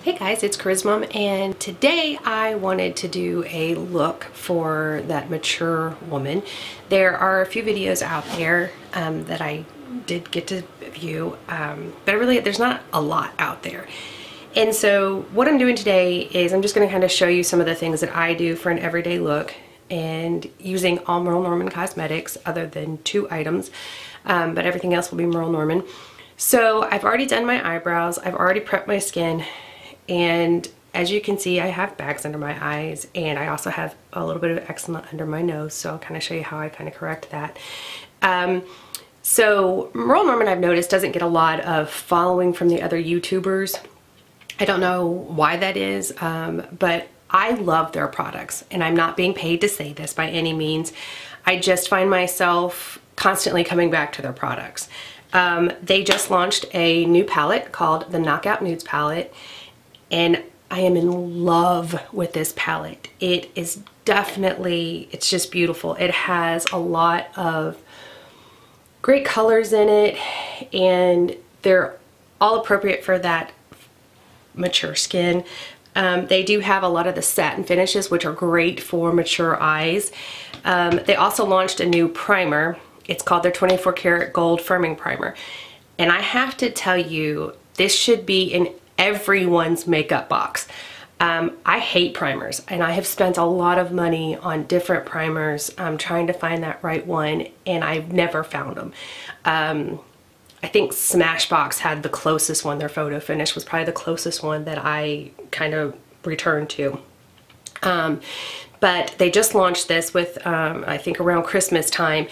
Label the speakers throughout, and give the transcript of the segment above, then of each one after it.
Speaker 1: Hey guys, it's Charismum, and today I wanted to do a look for that mature woman. There are a few videos out there that I did get to view, but really there's not a lot out there. And so what I'm doing today is I'm just going to kind of show you some of the things that I do for an everyday look, and using all Merle Norman Cosmetics other than 2 items, but everything else will be Merle Norman. So I've already done my eyebrows, I've already prepped my skin. And as you can see, I have bags under my eyes, and I also have a little bit of eczema under my nose, so I'll kind of show you how I kind of correct that. So Merle Norman, I've noticed, doesn't get a lot of following from the other YouTubers. I don't know why that is, but I love their products, and I'm not being paid to say this by any means. I just find myself constantly coming back to their products. They just launched a new palette called the Knockout Nudes palette, and I am in love with this palette. It is definitely, it's just beautiful. It has a lot of great colors in it, and they're all appropriate for that mature skin. They do have a lot of the satin finishes, which are great for mature eyes. They also launched a new primer. It's called their 24 karat gold firming primer. And I have to tell you, this should be in everyone's makeup box. I hate primers, and I have spent a lot of money on different primers trying to find that right one, and I've never found them. I think Smashbox had the closest one. Their photo finish was probably the closest one that I kind of returned to. But they just launched this with, I think around Christmas time,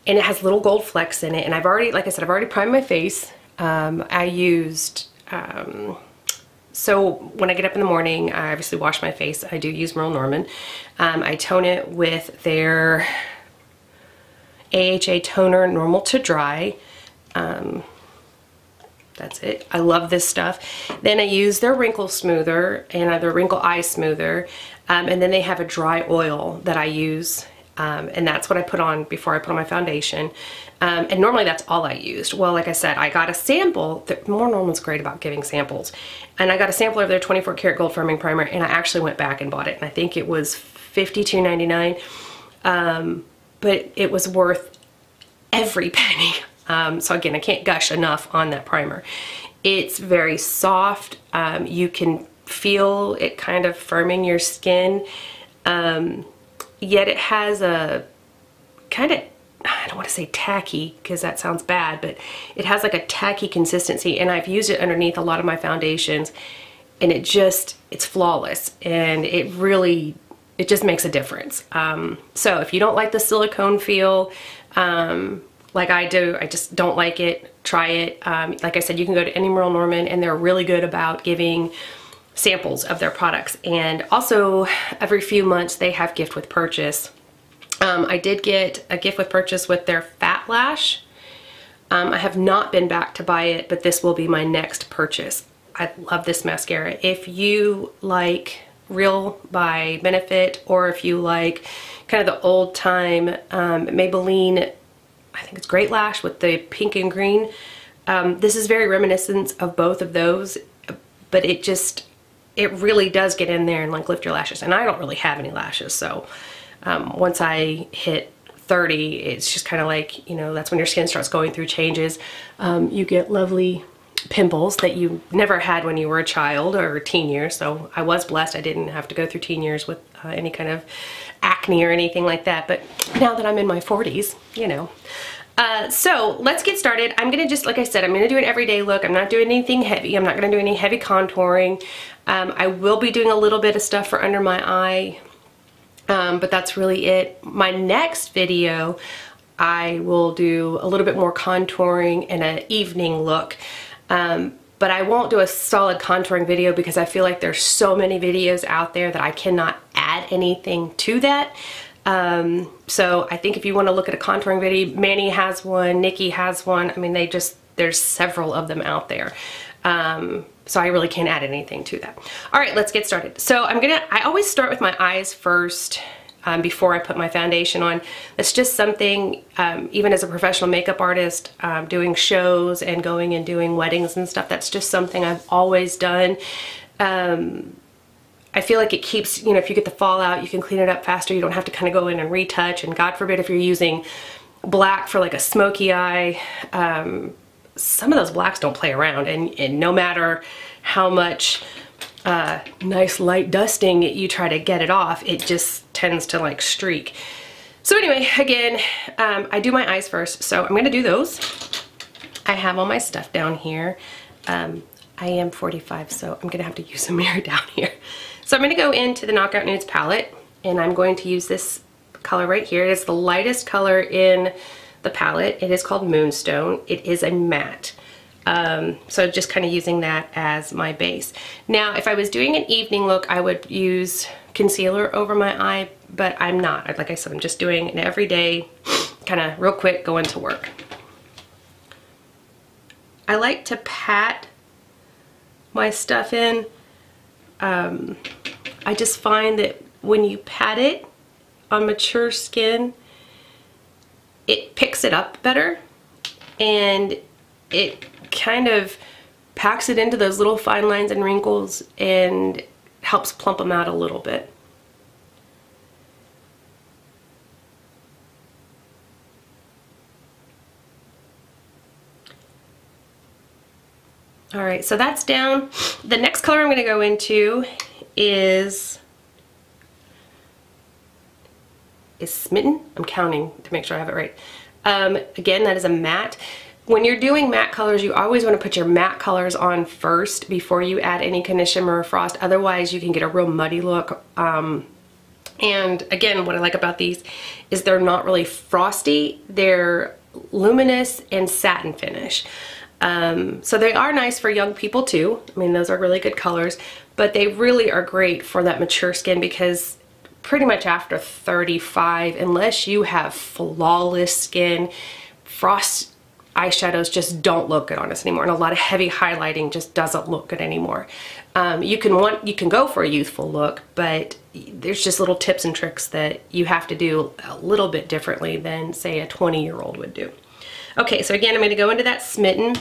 Speaker 1: and it has little gold flecks in it. And I've already, like I said, I've already primed my face. I used, so when I get up in the morning, I obviously wash my face. I do use Merle Norman. I tone it with their AHA toner, normal to dry. That's it. I love this stuff. Then I use their wrinkle smoother and their wrinkle eye smoother. And then they have a dry oil that I use. And that's what I put on before I put on my foundation. And normally that's all I used. Well, like I said, I got a sample. Merle Norman's great about giving samples. And I got a sample of their 24 karat gold firming primer, and I actually went back and bought it. And I think it was $52.99. But it was worth every penny. So again, I can't gush enough on that primer. It's very soft. You can feel it kind of firming your skin. Yet it has a kind of, I don't want to say tacky because that sounds bad, but it has like a tacky consistency, and I've used it underneath a lot of my foundations, and it just, it's flawless, and it really, it just makes a difference. So if you don't like the silicone feel, like I do, I just don't like it, try it. Like I said, you can go to any Merle Norman, and they're really good about giving samples of their products. And also every few months they have gift with purchase. I did get a gift with purchase with their Fat Lash. I have not been back to buy it, but this will be my next purchase. I love this mascara. If you like Real by Benefit, or if you like kind of the old time Maybelline, I think it's Great Lash with the pink and green. This is very reminiscent of both of those, but it just, it really does get in there and like lift your lashes. And I don't really have any lashes, so once I hit 30, it's just kind of like, you know, that's when your skin starts going through changes. You get lovely pimples that you never had when you were a child or teen years. So I was blessed. I didn't have to go through teen years with any kind of acne or anything like that. But now that I'm in my 40s, you know. So let's get started. I'm gonna just, like I said, I'm gonna do an everyday look. I'm not doing anything heavy. I'm not gonna do any heavy contouring. I will be doing a little bit of stuff for under my eye, but that's really it. My next video, I will do a little bit more contouring and an evening look. But I won't do a solid contouring video because I feel like there's so many videos out there that I cannot add anything to that. So I think if you want to look at a contouring video, Manny has one, Nikki has one. I mean, there's several of them out there. So I really can't add anything to that. All right, let's get started. So I always start with my eyes first. before I put my foundation on. It's just something, even as a professional makeup artist, doing shows and going and doing weddings and stuff, that's just something I've always done. I feel like it keeps, you know, if you get the fallout, you can clean it up faster. You don't have to kind of go in and retouch. And God forbid if you're using black for like a smoky eye, some of those blacks don't play around. And no matter how much nice light dusting you try to get it off, it just tends to like streak. So anyway, again, I do my eyes first. So I'm gonna do those. I have all my stuff down here. I am 45, so I'm gonna have to use a mirror down here. So I'm gonna go into the Knockout Nudes palette, and I'm going to use this color right here. It is the lightest color in the palette. It is called Moonstone. It is a matte. So just kind of using that as my base. Now, if I was doing an evening look, I would use concealer over my eye, but I'm not. Like I said, I'm just doing an everyday, kind of real quick, going to work. I like to pat my stuff in. I just find that when you pat it on mature skin, it picks it up better, and it kind of packs it into those little fine lines and wrinkles and helps plump them out a little bit. All right, so that's down. The next color I'm going to go into is Smitten. I'm counting to make sure I have it right. Again, that is a matte. When you're doing matte colors, you always want to put your matte colors on first before you add any kind of shimmer or frost. Otherwise, you can get a real muddy look. And again, what I like about these is they're not really frosty. They're luminous and satin finish. So they are nice for young people too. I mean, those are really good colors, but they really are great for that mature skin, because pretty much after 35, unless you have flawless skin, frost eyeshadows just don't look good on us anymore, and a lot of heavy highlighting just doesn't look good anymore. You can go for a youthful look, but there's just little tips and tricks that you have to do a little bit differently than, say, a 20-year-old would do. Okay, so again, I'm going to go into that Smitten,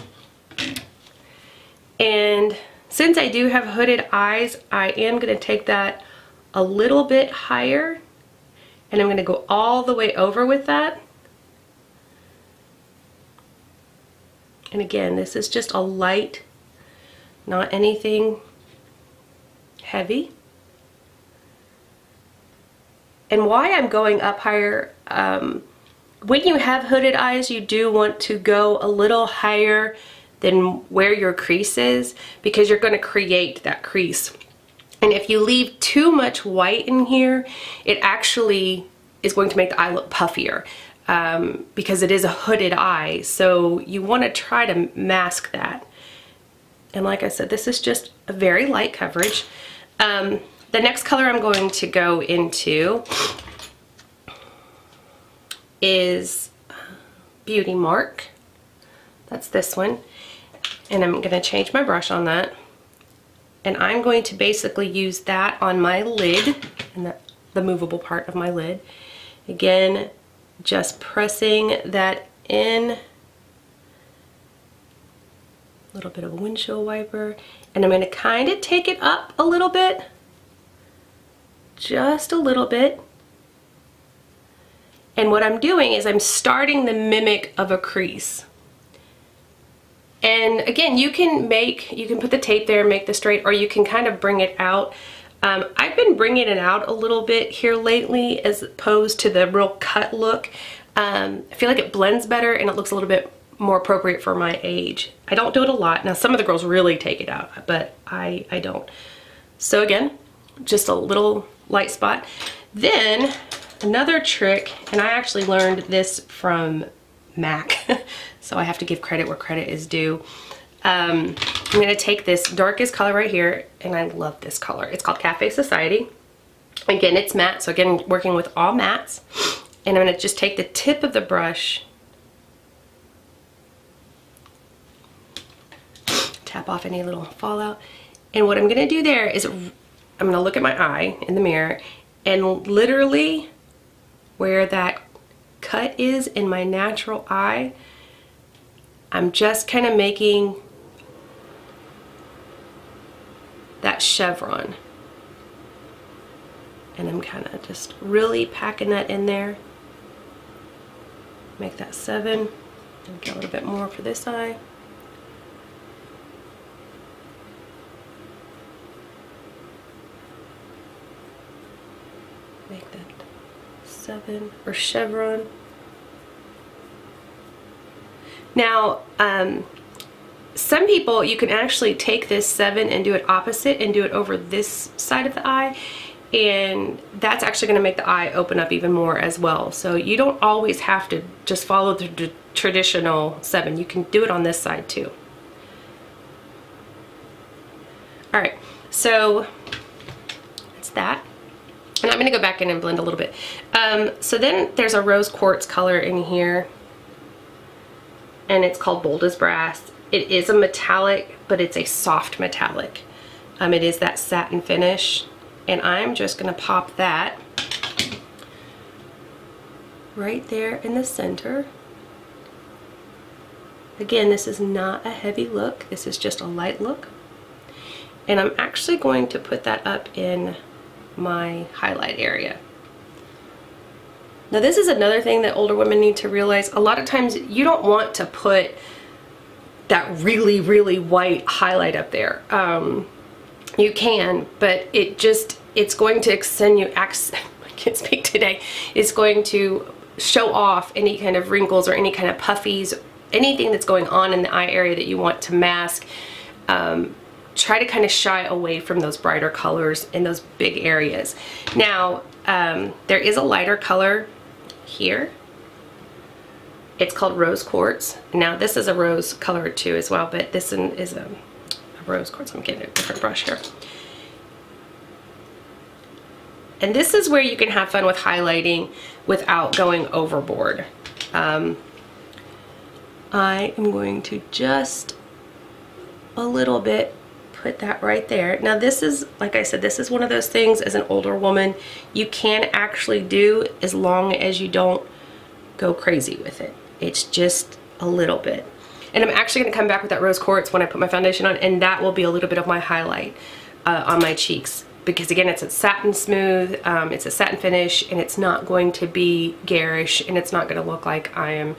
Speaker 1: and since I do have hooded eyes, I am going to take that a little bit higher, and I'm going to go all the way over with that. And again, this is just a light, not anything heavy. And why I'm going up higher, when you have hooded eyes, you do want to go a little higher than where your crease is, because you're going to create that crease. And if you leave too much white in here, it actually is going to make the eye look puffier, because it is a hooded eye. So you want to try to mask that. And like I said, this is just a very light coverage. The next color I'm going to go into is Beauty Mark. That's this one. And I'm going to change my brush on that. And I'm going to basically use that on my lid, and the movable part of my lid. Again, just pressing that in. A little bit of a windshield wiper. And I'm going to kind of take it up a little bit. Just a little bit. And what I'm doing is I'm starting the mimic of a crease. And again, you can put the tape there and make the straight, or you can kind of bring it out. I've been bringing it out a little bit here lately as opposed to the real cut look. I feel like it blends better and it looks a little bit more appropriate for my age. I don't do it a lot. Now, some of the girls really take it out, but I don't. So again, just a little light spot. Then another trick, and I actually learned this from MAC, so I have to give credit where credit is due. I'm going to take this darkest color right here, and I love this color. It's called Cafe Society. Again, it's matte, so again, working with all mattes. And I'm going to just take the tip of the brush, tap off any little fallout. And what I'm going to do there is I'm going to look at my eye in the mirror, and literally where that cut is in my natural eye, I'm just kind of making that chevron. And I'm kind of just really packing that in there. Make that 7, and get a little bit more for this eye. Make that 7 or chevron. Now, some people, you can actually take this 7 and do it opposite and do it over this side of the eye, and that's actually going to make the eye open up even more as well. So you don't always have to just follow the traditional 7. You can do it on this side too. All right, so that's that. And I'm going to go back in and blend a little bit. So then there's a rose quartz color in here, and it's called Bold as Brass. It is a metallic, but it's a soft metallic. It is that satin finish, and I'm just going to pop that right there in the center. Again, this is not a heavy look. This is just a light look. And I'm actually going to put that up in my highlight area. Now this is another thing that older women need to realize. A lot of times you don't want to put that really, really white highlight up there. You can, but it's going to I can't speak today. It's going to show off any kind of wrinkles or any kind of puffies, anything that's going on in the eye area that you want to mask. Try to kind of shy away from those brighter colors in those big areas. Now, there is a lighter color here. It's called Rose Quartz. Now, this is a rose color too as well, but this one is a rose quartz. I'm getting a different brush here. And this is where you can have fun with highlighting without going overboard. I am going to just a little bit put that right there. Now this is, like I said, this is one of those things as an older woman you can actually do as long as you don't go crazy with it. It's just a little bit. And I'm actually going to come back with that rose quartz when I put my foundation on, and that will be a little bit of my highlight on my cheeks. Because again, it's a satin smooth, it's a satin finish, and it's not going to be garish, and it's not going to look like I am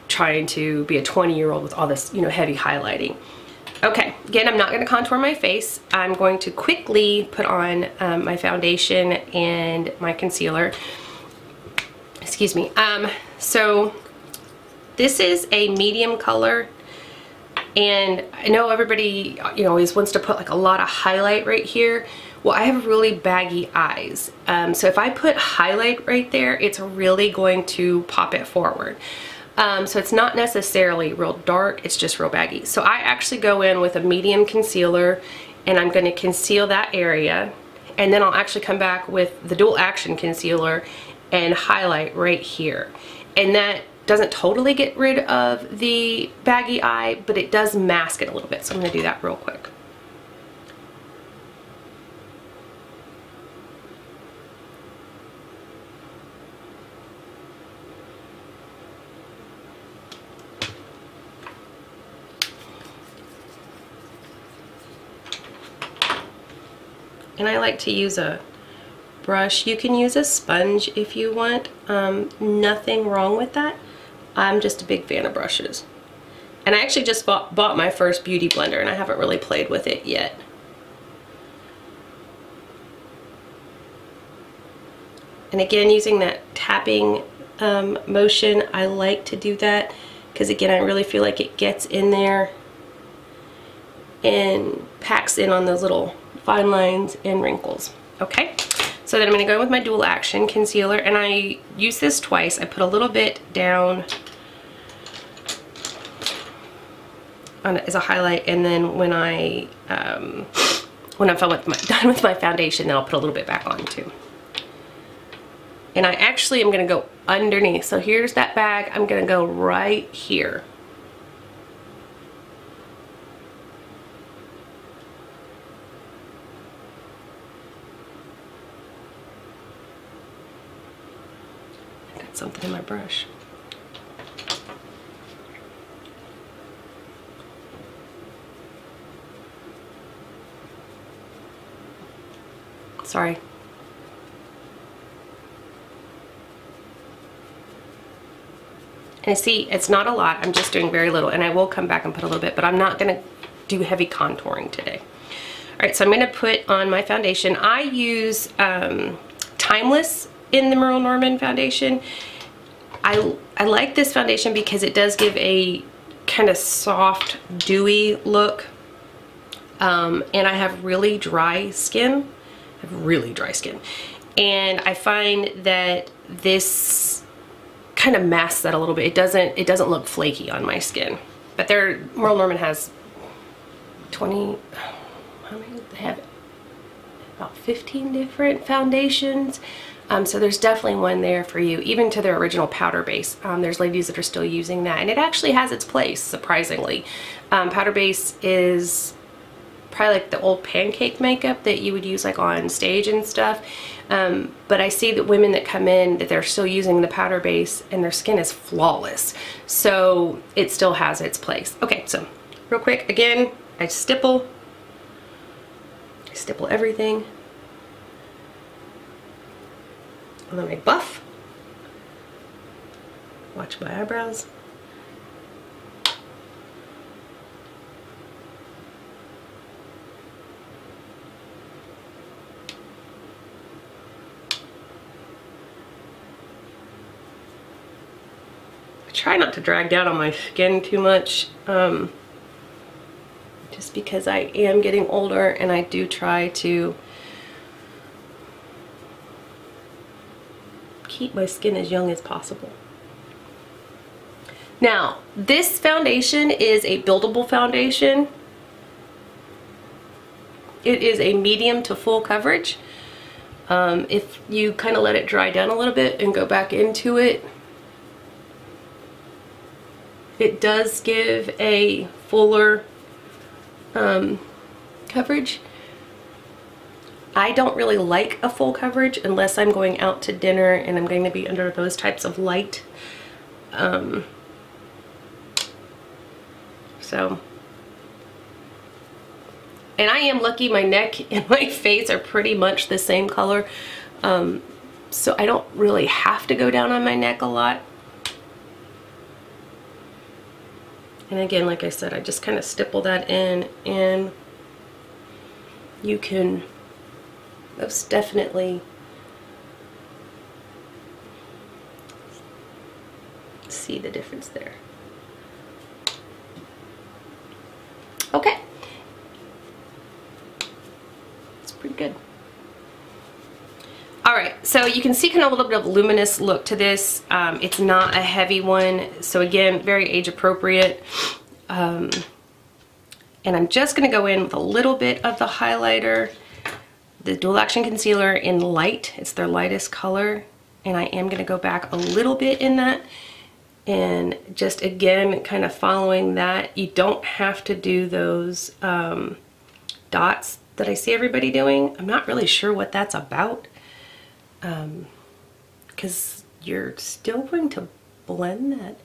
Speaker 1: trying to be a 20-year-old with all this, you know, heavy highlighting. Okay, again, I'm not going to contour my face. I'm going to quickly put on my foundation and my concealer. Excuse me. So this is a medium color, and I know everybody, you know, always wants to put like a lot of highlight right here. Well, I have really baggy eyes. So if I put highlight right there, it's really going to pop it forward. So it's not necessarily real dark, it's just real baggy. So I actually go in with a medium concealer, and I'm going to conceal that area, and then I'll actually come back with the dual action concealer and highlight right here. And that doesn't totally get rid of the baggy eye, but it does mask it a little bit. So I'm going to do that real quick. And I like to use a brush. You can use a sponge if you want. Nothing wrong with that. I'm just a big fan of brushes. And I actually just bought my first beauty blender, and I haven't really played with it yet. And again, using that tapping motion, I like to do that because again, I really feel like it gets in there and packs in on those little fine lines and wrinkles. Okay, so then I'm going to go with my dual action concealer, and I use this twice. I put a little bit down on as a highlight, and then when I'm done with my foundation, then I'll put a little bit back on too. And I actually am going to go underneath. So here's that bag. I'm going to go right here. Something in my brush. Sorry. And see, it's not a lot. I'm just doing very little, and I will come back and put a little bit, but I'm not gonna do heavy contouring today. All right, so I'm gonna put on my foundation. I use Timeless in the Merle Norman foundation. I like this foundation because it does give a kind of soft, dewy look. And I have really dry skin. And I find that this kind of masks that a little bit. It doesn't look flaky on my skin. But Merle Norman has 20, how many? They have about 15 different foundations. So there's definitely one there for you, even to their original powder base. There's ladies that are still using that, and it actually has its place, surprisingly. Powder base is probably like the old pancake makeup that you would use like on stage and stuff. But I see that women that come in, that they're still using the powder base and their skin is flawless. So it still has its place. Okay, so real quick, again, I stipple everything. And then I buff. Watch my eyebrows. I try not to drag down on my skin too much, just because I am getting older, and I do try to keep my skin as young as possible. Now, this foundation is a buildable foundation. It is a medium to full coverage. If you kind of let it dry down a little bit and go back into it, it does give a fuller coverage. I don't really like a full coverage unless I'm going out to dinner and I'm going to be under those types of light. So, and I am lucky my neck and my face are pretty much the same color. So I don't really have to go down on my neck a lot. And again, like I said, I just kind of stipple that in, and you can most definitely see the difference there. Okay. It's pretty good. Alright, so you can see kind of a little bit of a luminous look to this. It's not a heavy one, so again, very age appropriate. And I'm just going to go in with a little bit of the highlighter, the dual action concealer in light. It's their lightest color, and I am going to go back a little bit in that, and just again kind of following that. You don't have to do those dots that I see everybody doing. I'm not really sure what that's about, because you're still going to blend that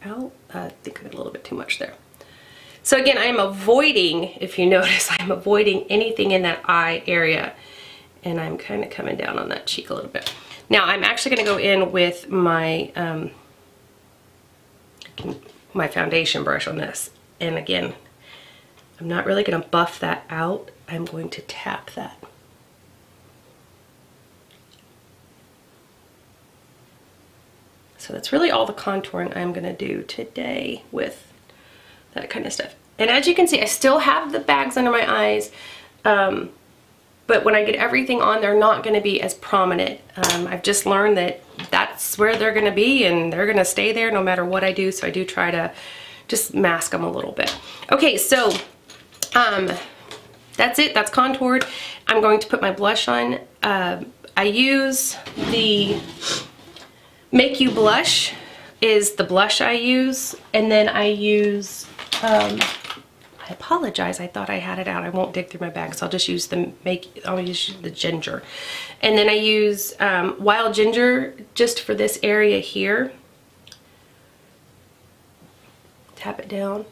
Speaker 1: out. I think I got a little bit too much there. So again, I am avoiding, if you notice, I'm avoiding anything in that eye area, and I'm kind of coming down on that cheek a little bit. Now I'm actually going to go in with my my foundation brush on this, and again, I'm not really going to buff that out. I'm going to tap that. So that's really all the contouring I'm going to do today with that kind of stuff. And as you can see, I still have the bags under my eyes, but when I get everything on, they're not going to be as prominent. I've just learned that that's where they're going to be, and they're going to stay there no matter what I do, so I do try to just mask them a little bit. Okay, so that's it. That's contoured. I'm going to put my blush on. I use the Make You Blush is the blush I use, and then I use I apologize, I thought I had it out. I won't dig through my bag, so I'll just use I'll use the ginger. And then I use Wild Ginger just for this area here. Tap it down.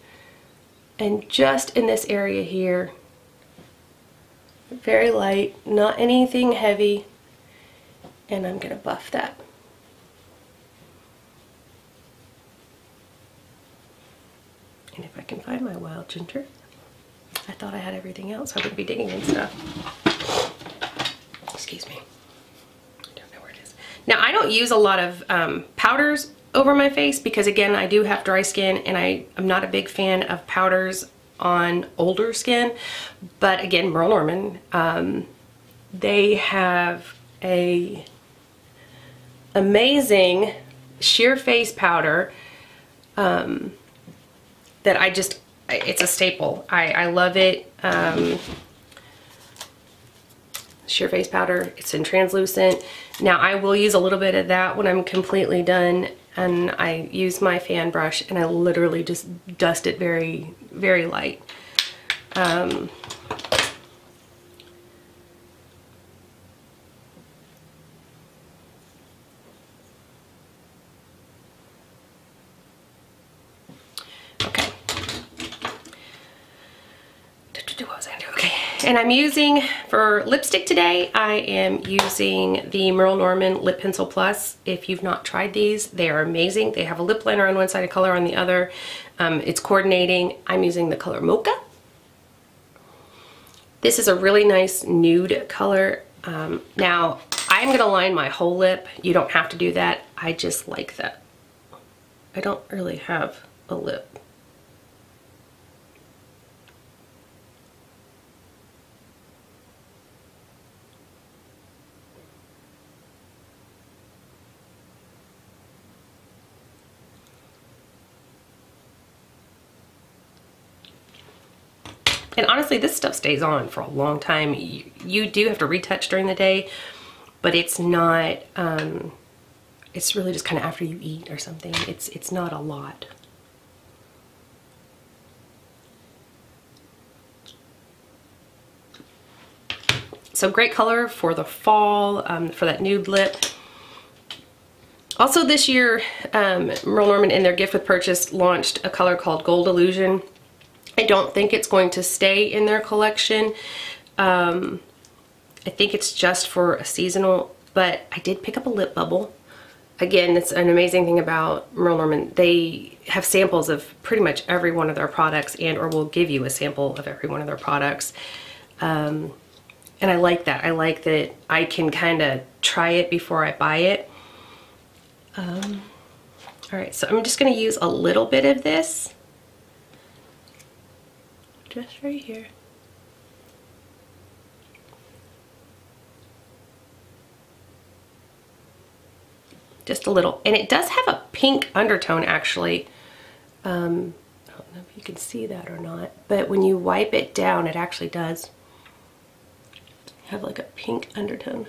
Speaker 1: And just in this area here, very light, not anything heavy, and I'm gonna buff that. And if I can find my wild ginger, I thought I had everything else. I wouldn't be digging in stuff. Excuse me. I don't know where it is. Now, I don't use a lot of powders over my face because, again, I do have dry skin, and I'm not a big fan of powders on older skin. But again, Merle Norman, they have a amazing sheer face powder that it's a staple. I love it. Sheer face powder, it's in translucent. Now I will use a little bit of that when I'm completely done, and I use my fan brush and I literally just dust it very, very light. What was I gonna do? Okay, and I'm using, for lipstick today, I am using the Merle Norman Lip Pencil Plus. If you've not tried these, they are amazing. They have a lip liner on one side, a color on the other. It's coordinating. I'm using the color Mocha. This is a really nice nude color. Now, I'm gonna line my whole lip. You don't have to do that. I just like that. I don't really have a lip. And honestly, this stuff stays on for a long time. You do have to retouch during the day, but it's not, it's really just kind of after you eat or something. It's not a lot. So great color for the fall, for that nude lip. Also this year, Merle Norman in their gift with purchase launched a color called Gold Illusion. I don't think it's going to stay in their collection. I think it's just for a seasonal, but I did pick up a lip bubble. Again, it's an amazing thing about Merle Norman. They have samples of pretty much every one of their products, and or will give you a sample of every one of their products. And I like that. I like that I can kind of try it before I buy it. All right, so I'm just gonna use a little bit of this. Just right here. Just a little. And it does have a pink undertone actually. I don't know if you can see that or not, but when you wipe it down, it actually does have like a pink undertone.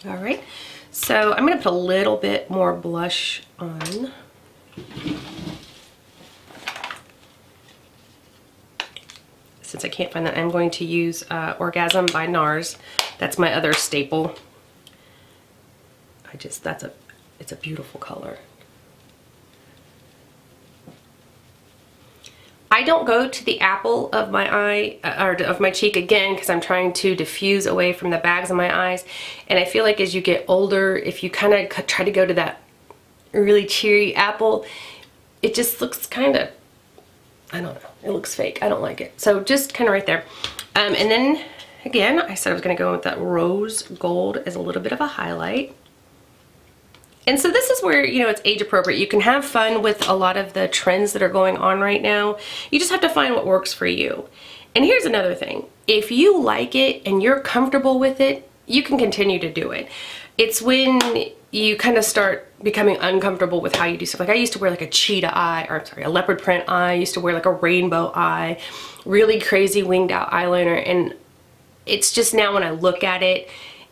Speaker 1: All right, so I'm gonna put a little bit more blush on. Since I can't find that, I'm going to use Orgasm by NARS. That's my other staple. It's a beautiful color. I don't go to the apple of my eye, or of my cheek again, because I'm trying to diffuse away from the bags of my eyes. And I feel like as you get older, if you kind of try to go to that really cheery apple, it just looks kind of, I don't know, it looks fake. I don't like it. So just kind of right there. And then again, I said I was going to go with that rose gold as a little bit of a highlight. And so this is where, you know, it's age appropriate. You can have fun with a lot of the trends that are going on right now. You just have to find what works for you. And here's another thing. If you like it and you're comfortable with it, you can continue to do it. It's when you kind of start becoming uncomfortable with how you do stuff. Like I used to wear like a cheetah eye, or I'm sorry, a leopard print eye. I used to wear like a rainbow eye, really crazy winged out eyeliner. And it's just now when I look at it,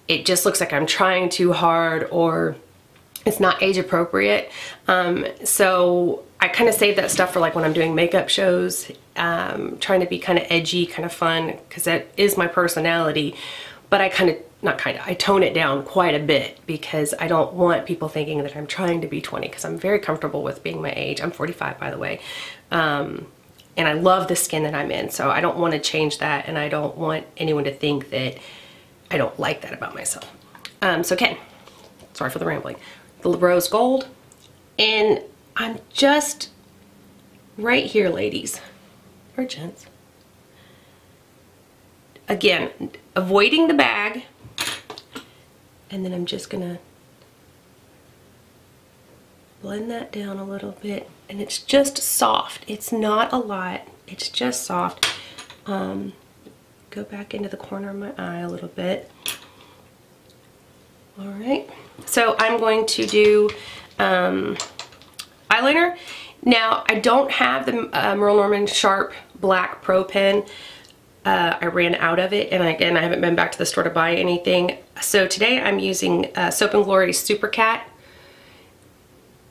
Speaker 1: it just looks like I'm trying too hard, or it's not age appropriate. So I kind of save that stuff for like when I'm doing makeup shows, trying to be kind of edgy, kind of fun, because that is my personality. But I I tone it down quite a bit because I don't want people thinking that I'm trying to be 20, because I'm very comfortable with being my age. I'm 45, by the way. And I love the skin that I'm in, so I don't want to change that, and I don't want anyone to think that I don't like that about myself. So Ken, sorry for the rambling. The rose gold, and I'm just right here, ladies, or gents. Again, avoiding the bag, and then I'm just gonna blend that down a little bit, and it's just soft. It's not a lot, it's just soft. Go back into the corner of my eye a little bit. All right, so I'm going to do eyeliner. Now, I don't have the Merle Norman Sharp Black Pro Pen. I ran out of it, and again, I haven't been back to the store to buy anything. So today I'm using Soap & Glory Super Cat.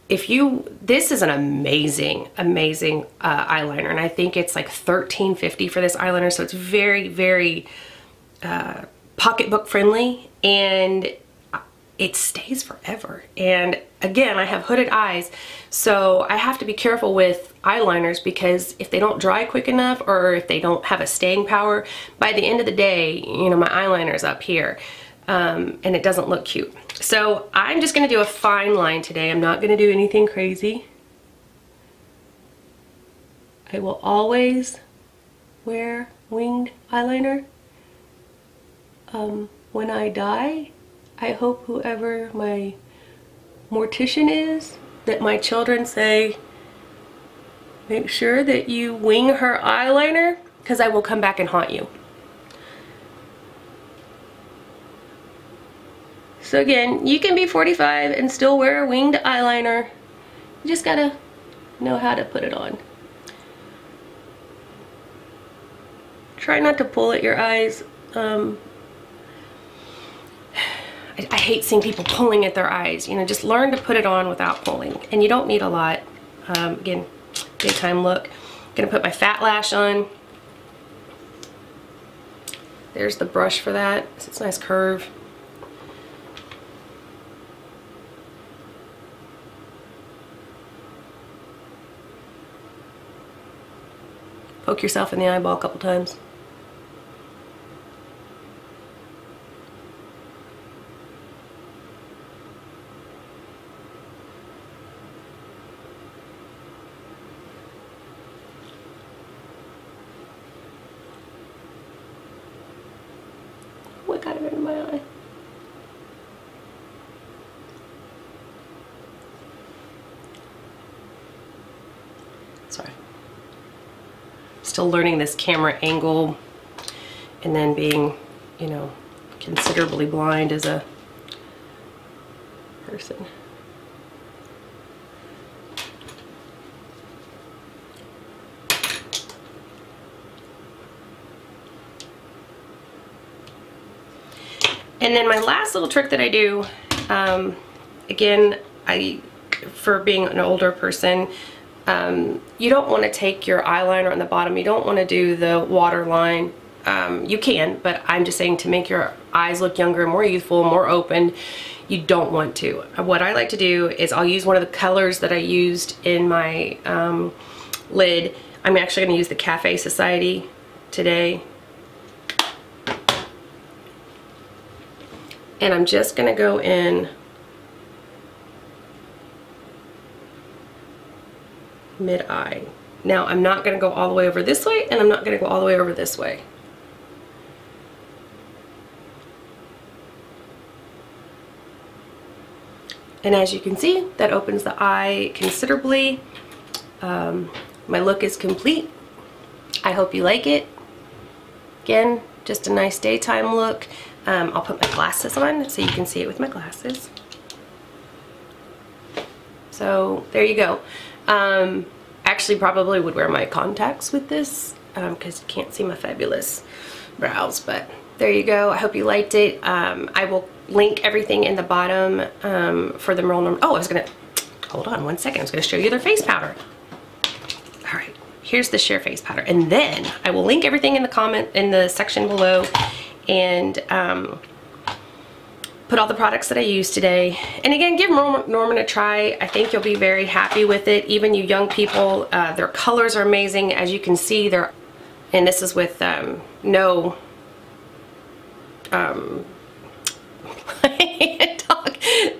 Speaker 1: This is an amazing, amazing eyeliner, and I think it's like $13.50 for this eyeliner, so it's very, very pocketbook friendly, and it stays forever. And again, I have hooded eyes, so I have to be careful with eyeliners, because if they don't dry quick enough, or if they don't have a staying power, by the end of the day, you know, my eyeliner's up here, and it doesn't look cute. So I'm just gonna do a fine line today. I'm not gonna do anything crazy. I will always wear winged eyeliner. When I die, I hope whoever my mortician is, that my children say, make sure that you wing her eyeliner, because I will come back and haunt you. So again, you can be 45 and still wear a winged eyeliner. You just gotta know how to put it on. Try not to pull at your eyes. I hate seeing people pulling at their eyes. You know, just learn to put it on without pulling. And you don't need a lot. Again, daytime look. I'm gonna put my fat lash on. There's the brush for that. It's a nice curve. Poke yourself in the eyeball a couple times. Oh, I got it in my eye. Sorry. Still learning this camera angle, and then being, you know, considerably blind as a person. And then my last little trick that I do, again, for being an older person, you don't want to take your eyeliner on the bottom. You don't want to do the waterline. You can, but I'm just saying, to make your eyes look younger, more youthful, more open, you don't want to. What I like to do is I'll use one of the colors that I used in my lid. I'm actually going to use the Cafe Society today. And I'm just going to go in mid-eye. Now, I'm not going to go all the way over this way, and I'm not going to go all the way over this way. And as you can see, that opens the eye considerably. My look is complete. I hope you like it. Again, just a nice daytime look. I'll put my glasses on so you can see it with my glasses. So there you go. Actually probably would wear my contacts with this because you can't see my fabulous brows, but there you go. I hope you liked it. I will link everything in the bottom for the Merle Norman. Oh, I was gonna, hold on one second. I was gonna show you their face powder. All right, here's the sheer face powder. And then I will link everything in the section below, and put all the products that I used today. And again, give Merle Norman a try. I think you'll be very happy with it. Even you young people, their colors are amazing. As you can see, and this is with no,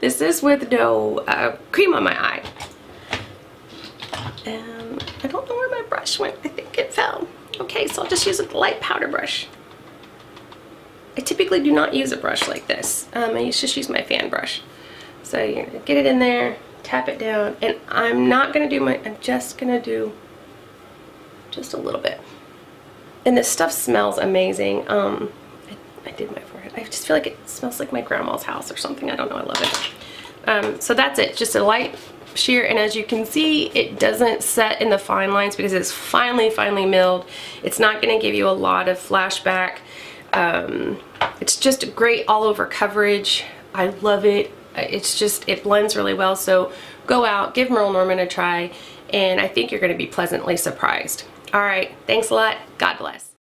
Speaker 1: this is with no cream on my eye. I don't know where my brush went. I think it fell. Okay, so I'll just use a light powder brush. I typically do not use a brush like this. I just use my fan brush. So you're gonna get it in there, tap it down, and I'm not gonna do I'm just gonna do just a little bit. And this stuff smells amazing. I did my forehead. I just feel like it smells like my grandma's house or something. I don't know, I love it. So that's it, just a light sheer, and as you can see, it doesn't set in the fine lines because it's finely milled. It's not going to give you a lot of flashback. It's just great all over coverage. I love it. It's just, it blends really well. So go out, give Merle Norman a try, and I think you're going to be pleasantly surprised. All right, thanks a lot. God bless.